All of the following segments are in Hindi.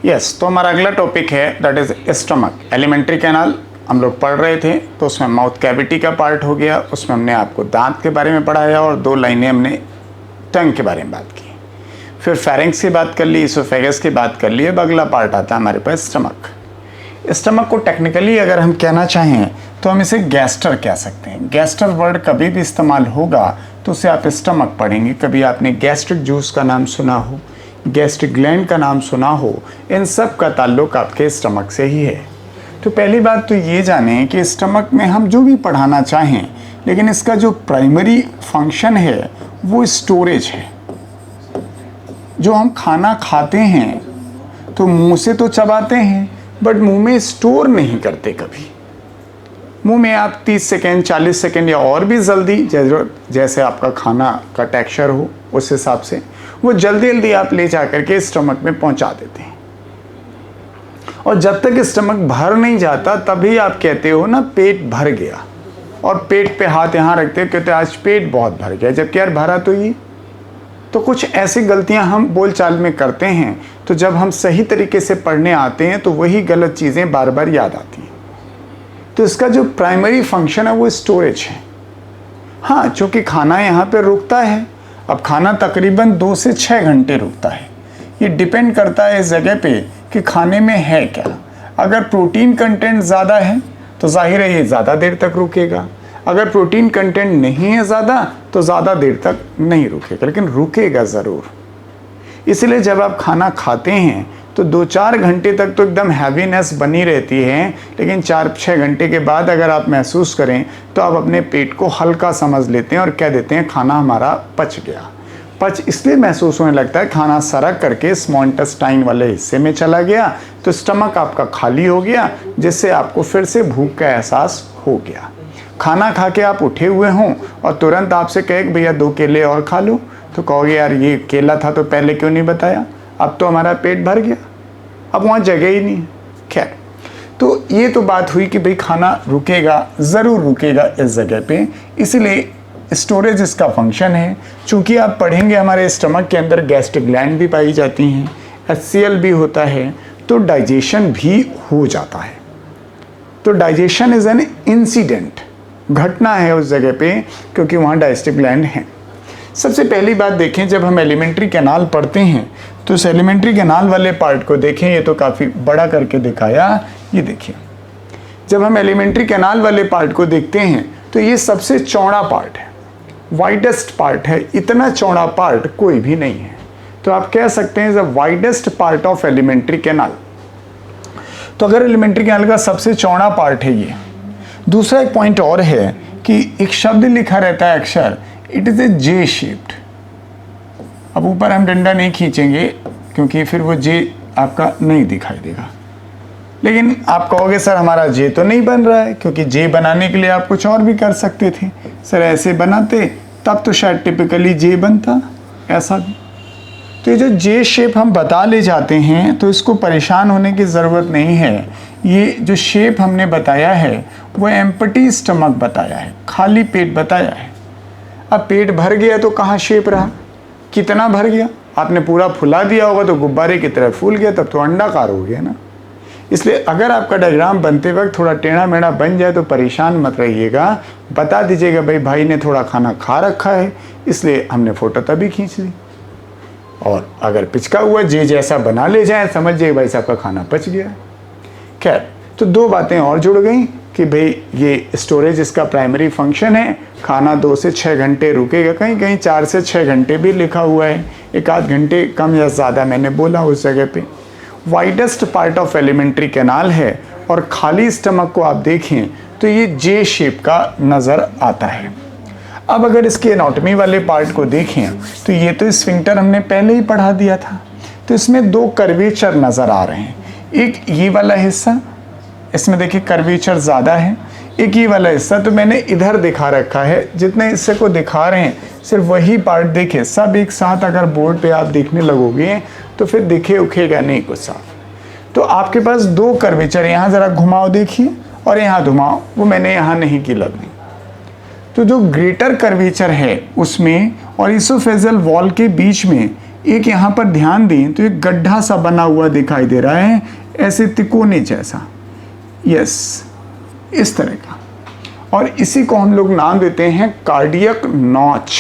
यस, तो हमारा अगला टॉपिक है that is stomach. Alimentary canal हम लोग पढ़ रहे थे, तो उसमें माउथ कैविटी का पार्ट हो गया, उसमें हमने आपको दांत के बारे में पढ़ाया और 2 लाइनें हमने टंग के बारे में बात की। फिर फेरिंक्स की बात कर ली, इसोफेगस की बात कर ली। अब अगला पार्ट आता है हमारे पास स्टमक। स्टमक को टेक्निकली अगर हम कहना चाहें तो हम इसे गैस्टर कह सकते हैं। गैस्टर वर्ड कभी भी इस्तेमाल होगा तो उसे आप स्टमक पढ़ेंगे। कभी आपने गैस्ट्रिक जूस का नाम सुना हो, गैस्ट्रिक ग्लैंड का नाम सुना हो, इन सब का ताल्लुक आपके स्टमक से ही है। तो पहली बात तो ये जानें कि स्टमक में हम जो भी पढ़ाना चाहें, लेकिन इसका जो प्राइमरी फंक्शन है वो स्टोरेज है। जो हम खाना खाते हैं तो मुंह से तो चबाते हैं, बट मुंह में स्टोर नहीं करते। कभी मुंह में आप 30 सेकेंड 40 सेकेंड या और भी जल्दी, जैसे आपका खाना का टेक्सचर हो उस हिसाब से वो जल्दी जल्दी आप ले जा करके स्टमक में पहुंचा देते हैं। और जब तक स्टमक भर नहीं जाता तभी आप कहते हो ना पेट भर गया, और पेट पे हाथ यहाँ रखते हो, कहते आज पेट बहुत भर गया, जबकि यार भरा तो ये। तो कुछ ऐसी गलतियां हम बोलचाल में करते हैं, तो जब हम सही तरीके से पढ़ने आते हैं तो वही गलत चीज़ें बार बार याद आती हैं। तो इसका जो प्राइमरी फंक्शन है वो स्टोरेज है। हाँ, चूँकि खाना यहाँ पे रुकता है, अब खाना तकरीबन 2 से 6 घंटे रुकता है। ये डिपेंड करता है इस जगह पे कि खाने में है क्या। अगर प्रोटीन कंटेंट ज़्यादा है तो जाहिर है ये ज़्यादा देर तक रुकेगा। अगर प्रोटीन कंटेंट नहीं है ज़्यादा तो ज़्यादा देर तक नहीं रुकेगा, लेकिन रुकेगा ज़रूर। इसलिए जब आप खाना खाते हैं तो 2-4 घंटे तक तो एकदम हैवीनेस बनी रहती है, लेकिन 4-6 घंटे के बाद अगर आप महसूस करें तो आप अपने पेट को हल्का समझ लेते हैं और कह देते हैं खाना हमारा पच गया। पच इसलिए महसूस होने लगता है खाना सरक करके स्मॉल इंटेस्टाइन वाले हिस्से में चला गया, तो स्टमक आपका खाली हो गया, जिससे आपको फिर से भूख का एहसास हो गया। खाना खा के आप उठे हुए हों और तुरंत आपसे कहे कि भैया 2 केले और खा लो, तो कहोगे यार ये केला था तो पहले क्यों नहीं बताया, अब तो हमारा पेट भर गया, अब वहाँ जगह ही नहीं है। खैर, तो ये तो बात हुई कि भाई खाना रुकेगा, ज़रूर रुकेगा इस जगह पे, इसलिए स्टोरेज इसका फंक्शन है। चूँकि आप पढ़ेंगे हमारे स्टमक के अंदर गैस्ट्रिक ग्लैंड भी पाई जाती हैं, HCl भी होता है, तो डाइजेशन भी हो जाता है। तो डाइजेशन इज़ एन इंसिडेंट, घटना है उस जगह पे, क्योंकि वहाँ डाइजेस्टिव ग्लैंड है। सबसे पहली बात देखें, जब हम एलिमेंट्री कैनाल पढ़ते हैं तो इस एलिमेंट्री कैनाल वाले पार्ट को देखें। ये तो काफ़ी बड़ा करके दिखाया, ये देखिए। जब हम एलिमेंट्री कैनाल वाले पार्ट को देखते हैं तो ये सबसे चौड़ा पार्ट है, वाइडेस्ट पार्ट है। इतना चौड़ा पार्ट कोई भी नहीं है, तो आप कह सकते हैं the widest part of alimentary canal. तो अगर एलिमेंट्री कैनाल का सबसे चौड़ा पार्ट है ये। दूसरा एक पॉइंट और है कि एक शब्द लिखा रहता है अक्षर, it is a J shaped. अब ऊपर हम डंडा नहीं खींचेंगे क्योंकि फिर वो जे आपका नहीं दिखाई देगा, लेकिन आप कहोगे सर हमारा जे तो नहीं बन रहा है, क्योंकि जे बनाने के लिए आप कुछ और भी कर सकते थे। सर ऐसे बनाते तब तो शायद टिपिकली जे बनता, ऐसा भी। तो ये जो जे शेप हम बता ले जाते हैं तो इसको परेशान होने की ज़रूरत नहीं है। ये जो शेप हमने बताया है वो एम्प्टी स्टमक बताया है, खाली पेट बताया है। अब पेट भर गया तो कहाँ शेप रहा, कितना भर गया। आपने पूरा फुला दिया होगा तो गुब्बारे की तरह फूल गया, तब तो अंडाकार हो गया ना। इसलिए अगर आपका डायग्राम बनते वक्त थोड़ा टेढ़ा मेढ़ा बन जाए तो परेशान मत रहिएगा, बता दीजिएगा भाई ने थोड़ा खाना खा रखा है इसलिए हमने फ़ोटो तभी खींच ली। और अगर पिचका हुआ जे जैसा बना ले जाए, समझ जाइए भाई साहब का खाना पच गया। खैर, तो 2 बातें और जुड़ गई कि भाई ये स्टोरेज इसका प्राइमरी फंक्शन है। खाना 2 से 6 घंटे रुकेगा, कहीं कहीं 4 से 6 घंटे भी लिखा हुआ है, 1-8 घंटे कम या ज़्यादा मैंने बोला उस जगह पे। Widest part of alimentary canal है, और खाली स्टमक को आप देखें तो ये जे शेप का नज़र आता है। अब अगर इसके एनाटॉमी वाले पार्ट को देखें तो ये तो स्फिंक्टर हमने पहले ही पढ़ा दिया था, तो इसमें 2 कर्वेचर नज़र आ रहे हैं। एक ये वाला हिस्सा, इसमें देखिए कर्वेचर ज़्यादा है। एक ये वाला हिस्सा तो मैंने इधर दिखा रखा है, जितने हिस्से को दिखा रहे हैं सिर्फ वही पार्ट देखें। सब एक साथ अगर बोर्ड पे आप देखने लगोगे तो फिर दिखे उखेगा नहीं कुछ साफ। तो आपके पास 2 कर्वेचर, यहाँ ज़रा घुमाओ देखिए और यहाँ घुमाओ, वो मैंने यहाँ नहीं की लगनी। तो जो ग्रेटर कर्वेचर है उसमें और इसोफेजल वॉल के बीच में एक यहाँ पर ध्यान दें तो एक गड्ढा सा बना हुआ दिखाई दे रहा है, ऐसे तिकोने जैसा, यस, इस तरह का, और इसी को हम लोग नाम देते हैं कार्डियक नॉच।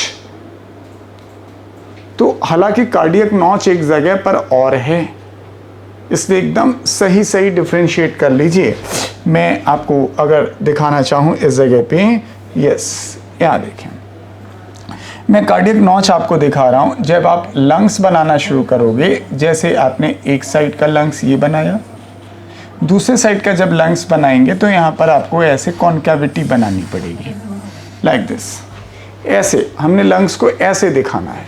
तो हालांकि कार्डियक नॉच एक जगह पर और है, इसलिए एकदम सही सही डिफरेंशिएट कर लीजिए। मैं आपको अगर दिखाना चाहूँ इस जगह पे, यस, यहाँ देखें, मैं कार्डियक नॉच आपको दिखा रहा हूँ। जब आप लंग्स बनाना शुरू करोगे, जैसे आपने एक साइड का लंग्स ये बनाया, दूसरे साइड का जब लंग्स बनाएंगे तो यहाँ पर आपको ऐसे कॉन्केविटी बनानी पड़ेगी, लाइक दिस। ऐसे हमने लंग्स को ऐसे दिखाना है।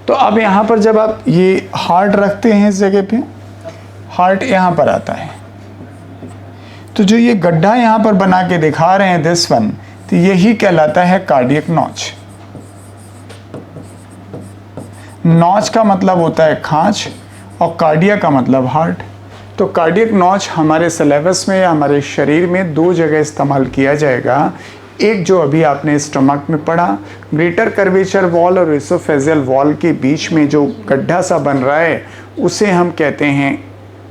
तो अब यहाँ पर जब आप ये हार्ट रखते हैं इस जगह पे, हार्ट यहाँ पर आता है, तो जो ये गड्ढा यहाँ पर बना के दिखा रहे हैं दिस वन, तो यही कहलाता है कार्डियक नॉच। नॉच का मतलब होता है खांच और कार्डिया का मतलब हार्ट। तो कार्डियक नॉच हमारे सिलेबस में या हमारे शरीर में दो जगह इस्तेमाल किया जाएगा। एक जो अभी आपने स्टमक में पढ़ा, ग्रेटर कर्वेचर वॉल और इसोफेजियल वॉल के बीच में जो गड्ढा सा बन रहा है उसे हम कहते हैं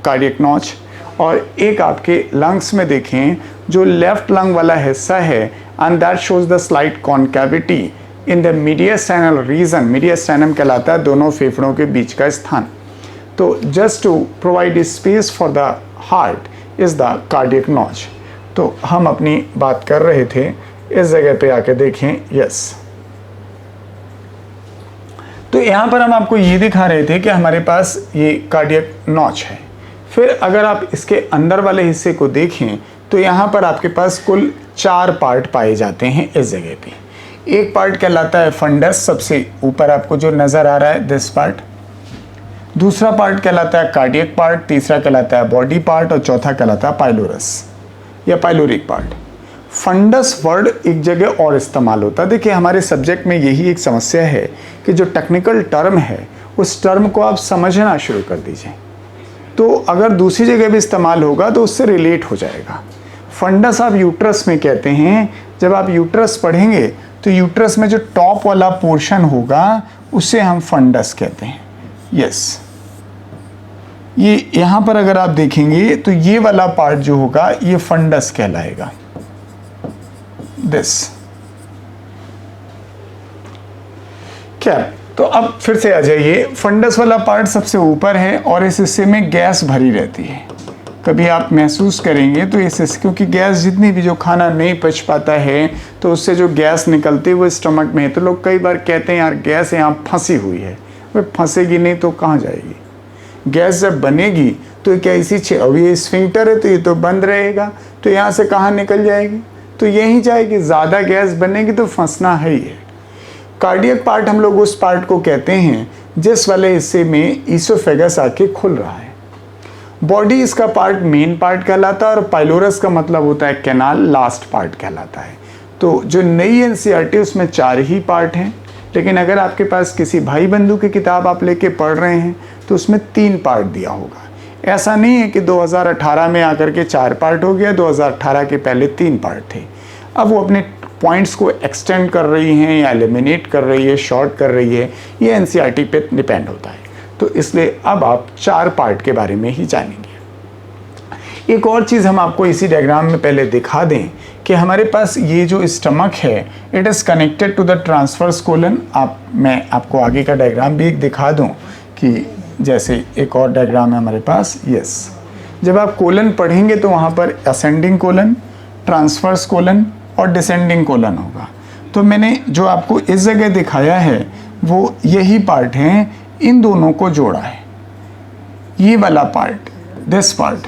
कार्डियक नॉच। और एक आपके लंग्स में देखें, जो लेफ्ट लंग वाला हिस्सा है, and that shows the slight concavity in the mediastinal region. Mediastinum कहलाता है दोनों फेफड़ों के बीच का स्थान। तो just to provide space for the heart is the cardiac notch. तो हम अपनी बात कर रहे थे, इस जगह पे आके देखें, यस। तो यहाँ पर हम आपको ये दिखा रहे थे कि हमारे पास ये कार्डियक नॉच है। फिर अगर आप इसके अंदर वाले हिस्से को देखें तो यहाँ पर आपके पास कुल 4 पार्ट पाए जाते हैं इस जगह पे। एक पार्ट कहलाता है फंडस, सबसे ऊपर आपको जो नज़र आ रहा है दिस पार्ट। दूसरा पार्ट कहलाता है कार्डियक पार्ट, तीसरा कहलाता है बॉडी पार्ट और चौथा कहलाता है पाइलोरस या पाइलोरिक पार्ट। फंडस वर्ड एक जगह और इस्तेमाल होता है। देखिए हमारे सब्जेक्ट में यही एक समस्या है कि जो टेक्निकल टर्म है उस टर्म को आप समझना शुरू कर दीजिए, तो अगर दूसरी जगह भी इस्तेमाल होगा तो उससे रिलेट हो जाएगा। फंडस आप यूट्रस में कहते हैं। जब आप यूट्रस पढ़ेंगे तो यूट्रस में जो टॉप वाला पोर्शन होगा उसे हम फंडस कहते हैं, यस। ये यहाँ पर अगर आप देखेंगे तो ये वाला पार्ट जो होगा ये फंडस कहलाएगा, दिस। क्या? तो अब फिर से आ जाइए, फंडस वाला पार्ट सबसे ऊपर है और इस हिस्से में गैस भरी रहती है। कभी आप महसूस करेंगे तो इस, क्योंकि गैस जितनी भी, जो खाना नहीं पच पाता है तो उससे जो गैस निकलती है वो स्टमक में है। तो लोग कई बार कहते हैं यार गैस यहाँ फंसी हुई है। वो फंसेगी नहीं तो कहाँ जाएगी? गैस जब बनेगी तो क्या इसी, अब ये स्फिंक्टर है तो ये तो बंद रहेगा, तो यहाँ से कहाँ निकल जाएगी? तो यहीं जाएगी। ज़्यादा गैस बनेगी तो फंसना है ही है। कार्डियक पार्ट हम लोग उस पार्ट को कहते हैं जिस वाले हिस्से में ईसोफेगस आके खुल रहा है। बॉडी इसका पार्ट मेन पार्ट कहलाता है और पाइलोरस का मतलब होता है कैनाल, लास्ट पार्ट कहलाता है। तो जो नई एनसीईआरटी उसमें 4 ही पार्ट हैं, लेकिन अगर आपके पास किसी भाई बंधु की किताब आप लेके पढ़ रहे हैं तो उसमें 3 पार्ट दिया होगा। ऐसा नहीं है कि 2018 में आकर के 4 पार्ट हो गया, 2018 के पहले 3 पार्ट थे। अब वो अपने पॉइंट्स को एक्सटेंड कर रही हैं या एलिमिनेट कर रही है, शॉर्ट कर रही है, ये एनसीईआरटी पे डिपेंड होता है। तो इसलिए अब आप 4 पार्ट के बारे में ही जानेंगे। एक और चीज़ हम आपको इसी डायग्राम में पहले दिखा दें कि हमारे पास ये जो स्टमक है, it is connected to the transverse colon. मैं आपको आगे का डायग्राम भी एक दिखा दूं कि जैसे एक और डायग्राम है हमारे पास, यस। जब आप कोलन पढ़ेंगे तो वहाँ पर असेंडिंग कोलन, ट्रांसवर्स कोलन और डिसेंडिंग कोलन होगा। तो मैंने जो आपको इस जगह दिखाया है वो यही पार्ट हैं, इन दोनों को जोड़ा है। ये वाला पार्ट, दिस पार्ट,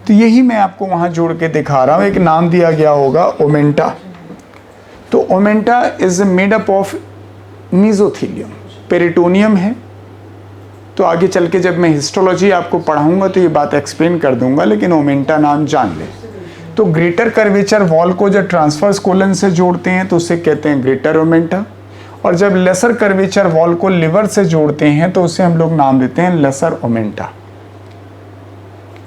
तो यही मैं आपको वहाँ जोड़ के दिखा रहा हूँ। एक नाम दिया गया होगा ओमेंटा। तो omenta is made up of mesothelium, peritoneum है। तो आगे चल के जब मैं हिस्टोलॉजी आपको पढ़ाऊंगा तो ये बात एक्सप्लेन कर दूंगा, लेकिन ओमेंटा नाम जान ले। तो ग्रेटर कर्वेचर वॉल को जब ट्रांसवर्स कोलन से जोड़ते हैं तो उसे कहते हैं ग्रेटर ओमेंटा, और जब लेसर कर्वेचर वॉल को लिवर से जोड़ते हैं तो उसे हम लोग नाम देते हैं लेसर ओमेंटा।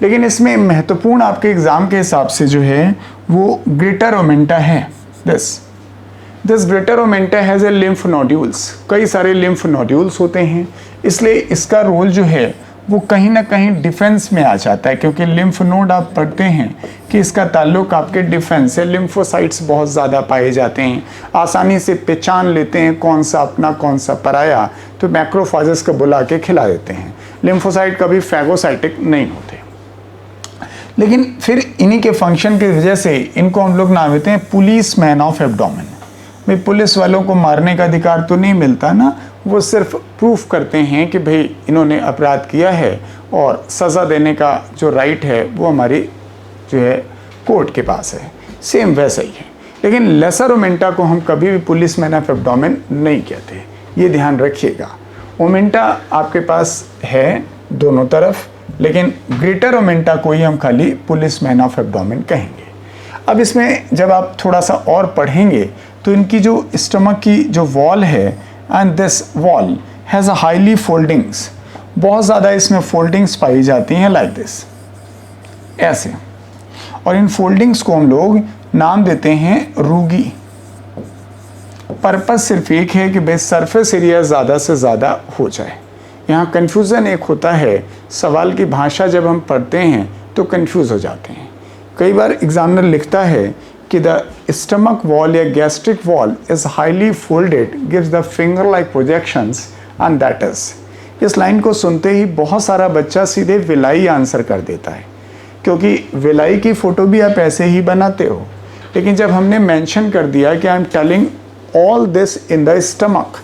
लेकिन इसमें महत्वपूर्ण आपके एग्जाम के हिसाब से जो है वो ग्रेटर ओमेंटा है, this. This greater omenta has a lymph nodules, कई सारे लिम्फ नोड्यूल्स होते हैं, इसलिए इसका रोल जो है वो कहीं ना कहीं डिफेंस में आ जाता है, क्योंकि लिम्फ नोड आप पढ़ते हैं कि इसका ताल्लुक आपके डिफेंस से, लिम्फोसाइट्स बहुत ज़्यादा पाए जाते हैं, आसानी से पहचान लेते हैं कौन सा अपना कौन सा पराया, तो मैक्रोफाजेस को बुला के खिला देते हैं। लिम्फोसाइट कभी फैगोसाइटिक नहीं होते। लेकिन फिर इन्हीं के फंक्शन की वजह से इनको हम लोग नाम देते हैं पुलिस मैन ऑफ एब्डोमेन। भाई पुलिस वालों को मारने का अधिकार तो नहीं मिलता ना, वो सिर्फ प्रूफ करते हैं कि भाई इन्होंने अपराध किया है और सज़ा देने का जो राइट है वो हमारी जो है कोर्ट के पास है। सेम वैसा ही है, लेकिन लेसर ओमेंटा को हम कभी भी पुलिस मैन ऑफ एब्डोमेन नहीं कहते, ये ध्यान रखिएगा। ओमेंटा आपके पास है दोनों तरफ, लेकिन ग्रेटर ओमेंटा को ही हम खाली पुलिस मैन ऑफ एब्डोमेन कहेंगे। अब इसमें जब आप थोड़ा सा और पढ़ेंगे तो इनकी जो स्टमक की जो वॉल है, and this wall has a highly foldings, बहुत ज़्यादा इसमें फोल्डिंग्स पाई जाती हैं लाइक दिस, ऐसे। और इन फोल्डिंग्स को हम लोग नाम देते हैं रूगी। पर्पस सिर्फ एक है कि भाई सरफेस एरिया ज़्यादा से ज़्यादा हो जाए। यहाँ कन्फ्यूज़न एक होता है, सवाल की भाषा जब हम पढ़ते हैं तो कन्फ्यूज़ हो जाते हैं। कई बार एग्जामिनर लिखता है कि द स्टमक वॉल या gastric wall is highly folded gives the finger like projections and that is. इस लाइन को सुनते ही बहुत सारा बच्चा सीधे विलाई आंसर कर देता है, क्योंकि विलाई की फ़ोटो भी आप ऐसे ही बनाते हो, लेकिन जब हमने मेंशन कर दिया कि I am telling all this in the stomach,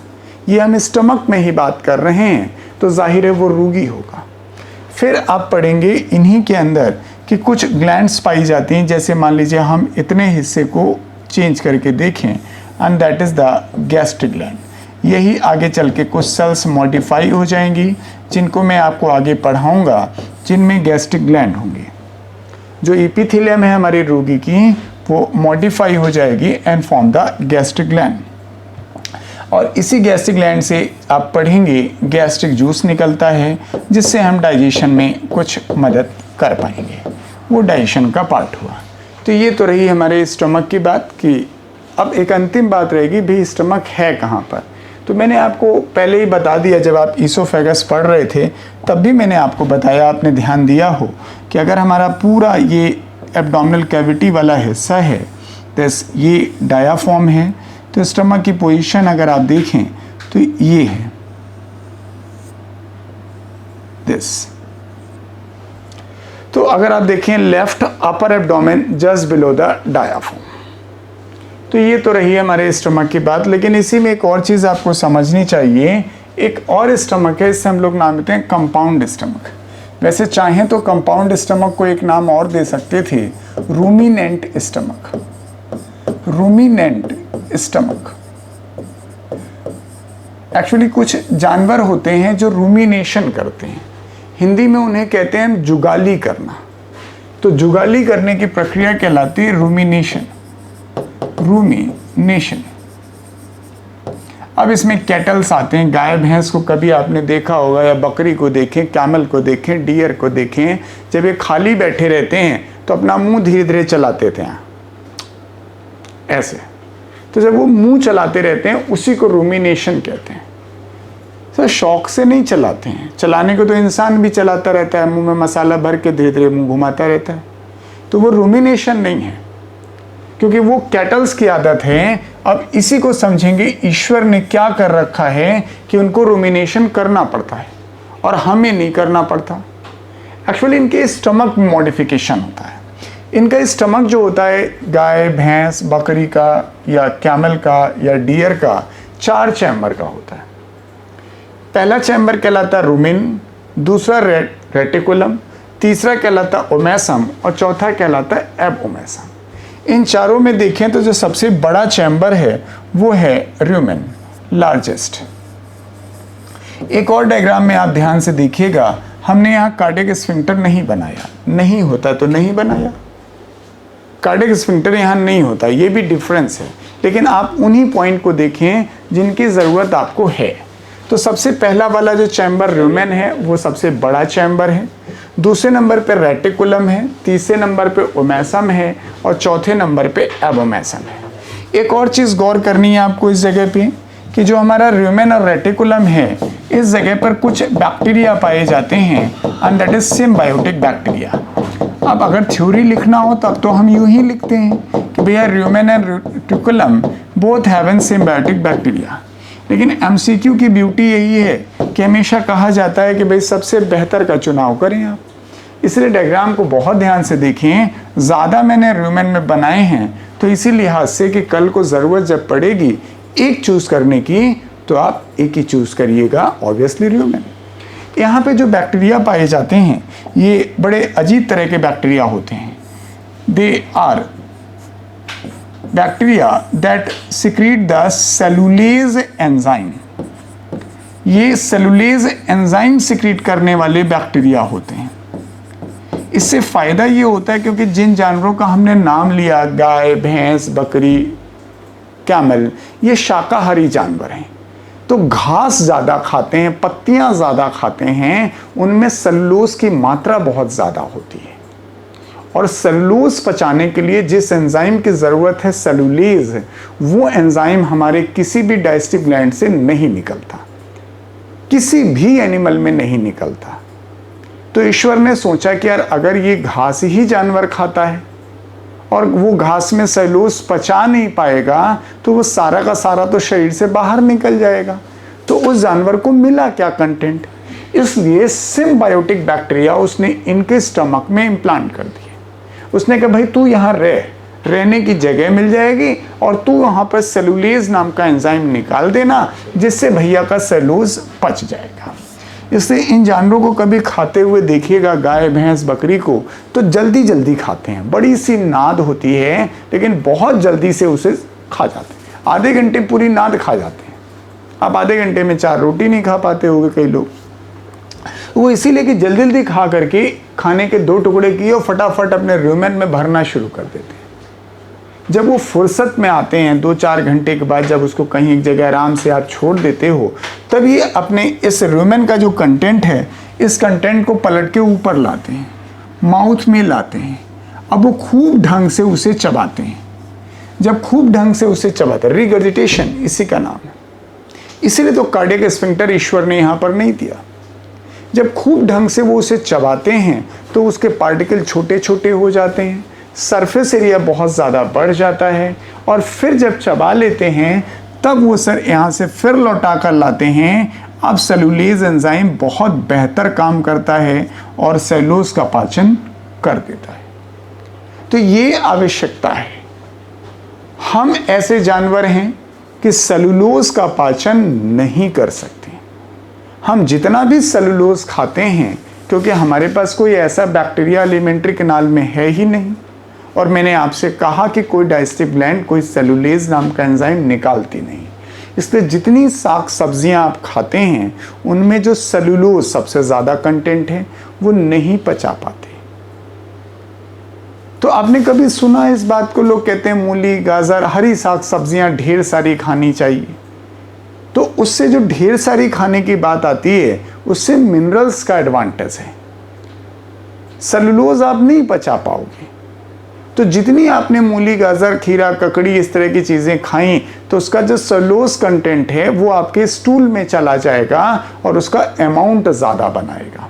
ये हम स्टमक में ही बात कर रहे हैं, तो जाहिर है वो रूगी होगा। फिर आप पढ़ेंगे इन्हीं के अंदर कि कुछ ग्लैंड्स पाई जाती हैं, जैसे मान लीजिए हम इतने हिस्से को चेंज करके देखें, and that is the gastric gland. यही आगे चल के कुछ सेल्स मॉडिफाई हो जाएंगी, जिनको मैं आपको आगे पढ़ाऊँगा, जिनमें गैस्ट्रिक ग्लैंड होंगी। जो एपिथेलियम है हमारी रोगी की, वो मॉडिफाई हो जाएगी and form the gastric gland. और इसी गैस्ट्रिक ग्लैंड से आप पढ़ेंगे गैस्ट्रिक जूस निकलता है, जिससे हम डाइजेशन में कुछ मदद कर पाएंगे। वो डाइजेशन का पार्ट हुआ। तो ये तो रही हमारे स्टमक की बात की। अब एक अंतिम बात रहेगी, भाई स्टमक है कहाँ पर। तो मैंने आपको पहले ही बता दिया, जब आप ईसोफेगस पढ़ रहे थे तब भी मैंने आपको बताया, आपने ध्यान दिया हो कि अगर हमारा पूरा ये एब्डोमिनल कैविटी वाला हिस्सा है, दिस ये डायाफ्राम है, तो स्टमक की पोजीशन अगर आप देखें तो ये है दिस। तो अगर आप देखें left upper abdomen just below the diaphragm. तो ये तो रही हमारे स्टमक की बात, लेकिन इसी में एक और चीज़ आपको समझनी चाहिए। एक और स्टमक है, इससे हम लोग नाम देते हैं कंपाउंड स्टमक। वैसे चाहें तो कंपाउंड स्टमक को एक नाम और दे सकते थे, ruminant stomach. Ruminant stomach. Actually कुछ जानवर होते हैं जो रूमिनेशन करते हैं, हिंदी में उन्हें कहते हैं जुगाली करना। तो जुगाली करने की प्रक्रिया कहलाती है रूमिनेशन। रूमिनेशन। अब इसमें कैटल्स आते हैं, गाय भैंस को कभी आपने देखा होगा, या बकरी को देखें, कैमल को देखें, डियर को देखें, जब ये खाली बैठे रहते हैं तो अपना मुंह धीरे धीरे चलाते थे ऐसे। तो जब वो मुंह चलाते रहते हैं उसी को रूमिनेशन कहते हैं। तो शौक से नहीं चलाते हैं, चलाने को तो इंसान भी चलाता रहता है, मुंह में मसाला भर के धीरे धीरे मुंह घुमाता रहता है, तो वो रूमिनेशन नहीं है, क्योंकि वो कैटल्स की आदत है। अब इसी को समझेंगे, ईश्वर ने क्या कर रखा है कि उनको रूमिनेशन करना पड़ता है और हमें नहीं करना पड़ता। एक्चुअली इनके स्टमक में मॉडिफिकेशन होता है। इनका स्टमक जो होता है गाय भैंस बकरी का या कैमल का या डियर का 4 चैम्बर का होता है। पहला चैम्बर कहलाता रूमिन, दूसरा रेटिकुलम, तीसरा कहलाता ओमेसम और चौथा कहलाता एबओमेसम। इन चारों में देखें तो जो सबसे बड़ा चैम्बर है वो है रूमेन, लार्जेस्ट। एक और डायग्राम में आप ध्यान से देखिएगा, हमने यहाँ कार्डियक स्फिंक्टर नहीं बनाया, नहीं होता तो नहीं बनाया। कार्डियक स्फिंक्टर यहाँ नहीं होता, ये भी डिफरेंस है, लेकिन आप उन्हीं पॉइंट को देखें जिनकी ज़रूरत आपको है। तो सबसे पहला वाला जो चैम्बर रूमेन है वो सबसे बड़ा चैम्बर है, दूसरे नंबर पे रेटिकुलम है, तीसरे नंबर पे ओमेसम है और चौथे नंबर पे एबोमेसम है। एक और चीज़ गौर करनी है आपको इस जगह पे कि जो हमारा र्यूमेन और रेटिकुलम है, इस जगह पर कुछ बैक्टीरिया पाए जाते हैं and that is symbiotic bacteria. अब अगर थ्योरी लिखना हो तब तो हम यूं ही लिखते हैं कि भैया rumen and reticulum both have an symbiotic bacteria. लेकिन एमसीक्यू की ब्यूटी यही है कि हमेशा कहा जाता है कि भाई सबसे बेहतर का चुनाव करें आप, इसलिए डायग्राम को बहुत ध्यान से देखें। ज़्यादा मैंने र्यूमेन में बनाए हैं तो इसी लिहाज से कि कल को ज़रूरत जब पड़ेगी एक चूज़ करने की तो आप एक ही चूज़ करिएगा, ऑब्वियसली र्यूमेन। यहाँ पे जो बैक्टीरिया पाए जाते हैं ये बड़े अजीब तरह के बैक्टीरिया होते हैं। They are bacteria that secrete the cellulase enzyme. ये सेलुलेज एंजाइम सिक्रीट करने वाले बैक्टीरिया होते हैं। इससे फ़ायदा ये होता है क्योंकि जिन जानवरों का हमने नाम लिया, गाय, भैंस, बकरी, कैमल, ये शाकाहारी जानवर हैं, तो घास ज़्यादा खाते हैं, पत्तियां ज़्यादा खाते हैं, उनमें सेलुलोज की मात्रा बहुत ज़्यादा होती है। और सेलुलोज पचाने के लिए जिस एंजाइम की ज़रूरत है सेलुलेज, वो एंजाइम हमारे किसी भी डाइजेस्टिव ग्लैंड से नहीं निकलता, किसी भी एनिमल में नहीं निकलता। तो ईश्वर ने सोचा कि यार अगर ये घास ही जानवर खाता है और वो घास में सेलुलोज पचा नहीं पाएगा तो वो सारा का सारा तो शरीर से बाहर निकल जाएगा। तो उस जानवर को मिला क्या कंटेंट, इसलिए सिम्बायोटिक बैक्टीरिया उसने इनके स्टमक में इम्प्लांट कर दिए। उसने कहा भाई तू यहाँ रहने की जगह मिल जाएगी और तू वहाँ पर सेलुलेज नाम का एंजाइम निकाल देना जिससे भैया का सेलुलोज पच जाएगा। इसलिए इन जानवरों को कभी खाते हुए देखिएगा, गाय, भैंस, बकरी को, तो जल्दी जल्दी खाते हैं, बड़ी सी नाद होती है लेकिन बहुत जल्दी से उसे खा जाते हैं। आधे घंटे पूरी नाद खा जाते हैं। आप आधे घंटे में 4 रोटी नहीं खा पाते होंगे कई लोग। वो इसीलिए कि जल्दी जल्दी खा करके खाने के 2 टुकड़े किए और फटाफट अपने र्यूमेन में भरना शुरू कर देते हैं। जब वो फुर्सत में आते हैं 2-4 घंटे के बाद, जब उसको कहीं एक जगह आराम से आप छोड़ देते हो, तब ये अपने इस र्यूमेन का जो कंटेंट है, इस कंटेंट को पलट के ऊपर लाते हैं, माउथ में लाते हैं। अब वो खूब ढंग से उसे चबाते हैं। जब खूब ढंग से उसे चबाते हैं, रिगर्जिटेशन इसी का नाम है। इसीलिए तो कार्डियक स्फिंक्टर ईश्वर ने यहाँ पर नहीं दिया। जब खूब ढंग से वो उसे चबाते हैं तो उसके पार्टिकल छोटे छोटे हो जाते हैं, सरफेस एरिया बहुत ज़्यादा बढ़ जाता है और फिर जब चबा लेते हैं तब वो सर यहाँ से फिर लौटा कर लाते हैं। अब सेलुलेज एंजाइम बहुत बेहतर काम करता है और सेलुलोज का पाचन कर देता है। तो ये आवश्यकता है। हम ऐसे जानवर हैं कि सेलुलोज का पाचन नहीं कर सकते। हम जितना भी सेलुलोज खाते हैं क्योंकि हमारे पास कोई ऐसा बैक्टीरिया एलिमेंट्री कैनाल में है ही नहीं, और मैंने आपसे कहा कि कोई डाइजेस्टिव ग्लैंड कोई सेलुलेज नाम का एंजाइम निकालती नहीं। इसलिए जितनी साग सब्जियां आप खाते हैं उनमें जो सेलुलोज सबसे ज़्यादा कंटेंट है वो नहीं पचा पाते। तो आपने कभी सुना इस बात को, लोग कहते हैं मूली, गाजर, हरी साग सब्जियां ढेर सारी खानी चाहिए। तो उससे जो ढेर सारी खाने की बात आती है उससे मिनरल्स का एडवांटेज है, सेलुलोज आप नहीं पचा पाओगे। तो जितनी आपने मूली, गाजर, खीरा, ककड़ी इस तरह की चीज़ें खाई तो उसका जो सेलुलोज कंटेंट है वो आपके स्टूल में चला जाएगा और उसका अमाउंट ज़्यादा बनाएगा।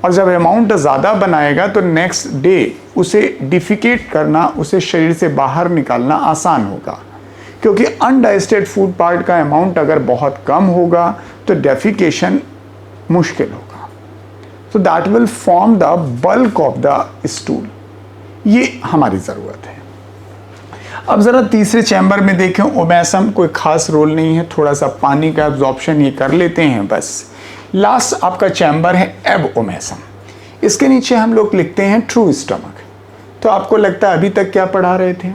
और जब अमाउंट ज़्यादा बनाएगा तो नेक्स्ट डे उसे डिफिकेट करना, उसे शरीर से बाहर निकालना आसान होगा, क्योंकि अनडाइजेस्टेड फूड पार्ट का अमाउंट अगर बहुत कम होगा तो डेफिकेशन मुश्किल होगा। तो that will form the bulk of the stool. ये हमारी ज़रूरत है। अब ज़रा तीसरे चैम्बर में देखें, ओमेसम कोई खास रोल नहीं है, थोड़ा सा पानी का एब्जॉर्प्शन ये कर लेते हैं बस। लास्ट आपका चैम्बर है एब ओमेसम। इसके नीचे हम लोग लिखते हैं ट्रू स्टमक। तो आपको लगता है अभी तक क्या पढ़ा रहे थे?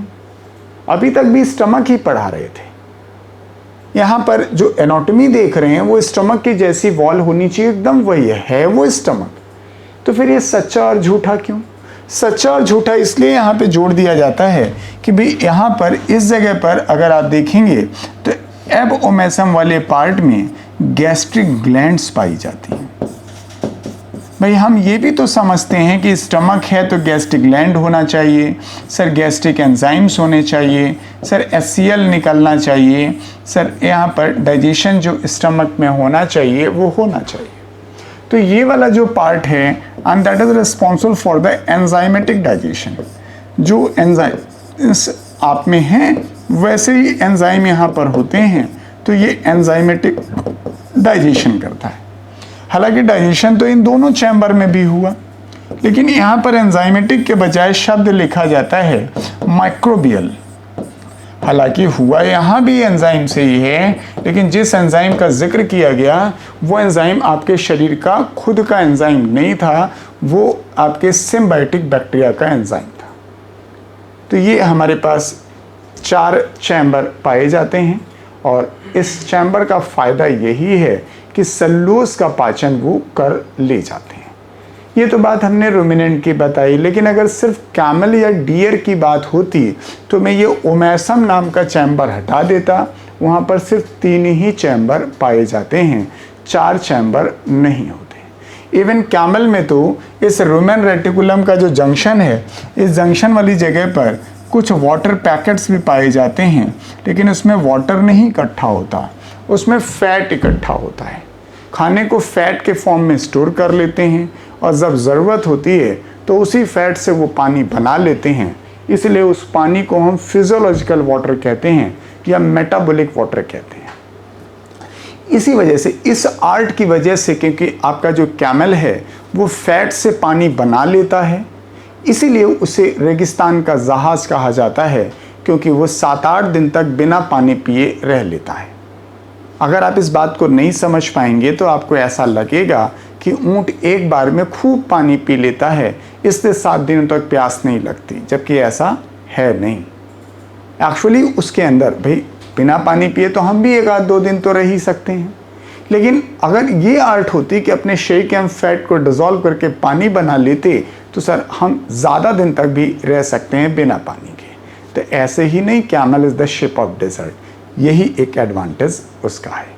अभी तक भी स्टमक ही पढ़ा रहे थे। यहाँ पर जो एनाटॉमी देख रहे हैं वो स्टमक की जैसी वॉल होनी चाहिए, एकदम वही है वो स्टमक। तो फिर ये सच्चा और झूठा क्यों? सच्चा और झूठा इसलिए यहाँ पे जोड़ दिया जाता है कि भाई यहाँ पर इस जगह पर अगर आप देखेंगे तो एब ओमेसम वाले पार्ट में गैस्ट्रिक ग्लैंड्स पाई जाती हैं। भाई हम ये भी तो समझते हैं कि स्टमक है तो गैस्ट्रिक ग्लैंड होना चाहिए, सर गैस्ट्रिक एंजाइम्स होने चाहिए, सर HCl निकलना चाहिए, सर यहाँ पर डाइजेशन जो स्टमक में होना चाहिए वो होना चाहिए। तो ये वाला जो पार्ट है and that is responsible for the enzymatic digestion. जो एंजाइम आप में है वैसे ही एंजाइम यहाँ पर होते हैं, तो ये एंजाइमेटिक डाइजेशन करता है। हालांकि डाइजेशन तो इन दोनों चैम्बर में भी हुआ, लेकिन यहाँ पर एंजाइमेटिक के बजाय शब्द लिखा जाता है माइक्रोबियल। हालांकि हुआ यहाँ भी एंजाइम से ही है, लेकिन जिस एंजाइम का जिक्र किया गया वो एंजाइम आपके शरीर का खुद का एंजाइम नहीं था, वो आपके सिम्बायोटिक बैक्टीरिया का एंजाइम था। तो ये हमारे पास 4 चैम्बर पाए जाते हैं और इस चैम्बर का फ़ायदा यही है कि सेलुलोज का पाचन वो कर ले जाते हैं। ये तो बात हमने रुमिनेंट की बताई, लेकिन अगर सिर्फ कैमल या डियर की बात होती तो मैं ये ओमैसम नाम का चैम्बर हटा देता। वहाँ पर सिर्फ 3 ही चैम्बर पाए जाते हैं, 4 चैम्बर नहीं होते। इवन कैमल में तो इस रुमेन रेटिकुलम का जो जंक्शन है, इस जंक्शन वाली जगह पर कुछ वाटर पैकेट्स भी पाए जाते हैं, लेकिन उसमें वाटर नहीं इकट्ठा होता, उसमें फैट इकट्ठा होता है। खाने को फैट के फॉर्म में स्टोर कर लेते हैं और जब ज़रूरत होती है तो उसी फैट से वो पानी बना लेते हैं। इसलिए उस पानी को हम फिजियोलॉजिकल वाटर कहते हैं या मेटाबॉलिक वाटर कहते हैं। इसी वजह से, इस आर्ट की वजह से, क्योंकि आपका जो कैमल है वो फैट से पानी बना लेता है, इसीलिए उसे रेगिस्तान का जहाज कहा जाता है, क्योंकि वो 7-8 दिन तक बिना पानी पिए रह लेता है। अगर आप इस बात को नहीं समझ पाएंगे तो आपको ऐसा लगेगा कि ऊंट एक बार में खूब पानी पी लेता है, इससे 7 दिनों तक प्यास नहीं लगती, जबकि ऐसा है नहीं। एक्चुअली उसके अंदर भाई बिना पानी पिए तो हम भी 1-2 दिन तो रह ही सकते हैं, लेकिन अगर ये आर्ट होती कि अपने शरीर के हम फैट को डिज़ोल्व करके पानी बना लेते तो सर हम ज़्यादा दिन तक भी रह सकते हैं बिना पानी के। तो ऐसे ही नहीं, camel is the ship of desert, यही एक एडवांटेज उसका है।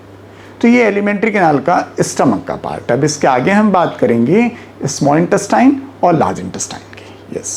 तो ये एलिमेंट्री कैनाल का स्टमक का पार्ट है। अब इसके आगे हम बात करेंगे स्मॉल इंटेस्टाइन और लार्ज इंटेस्टाइन की। यस।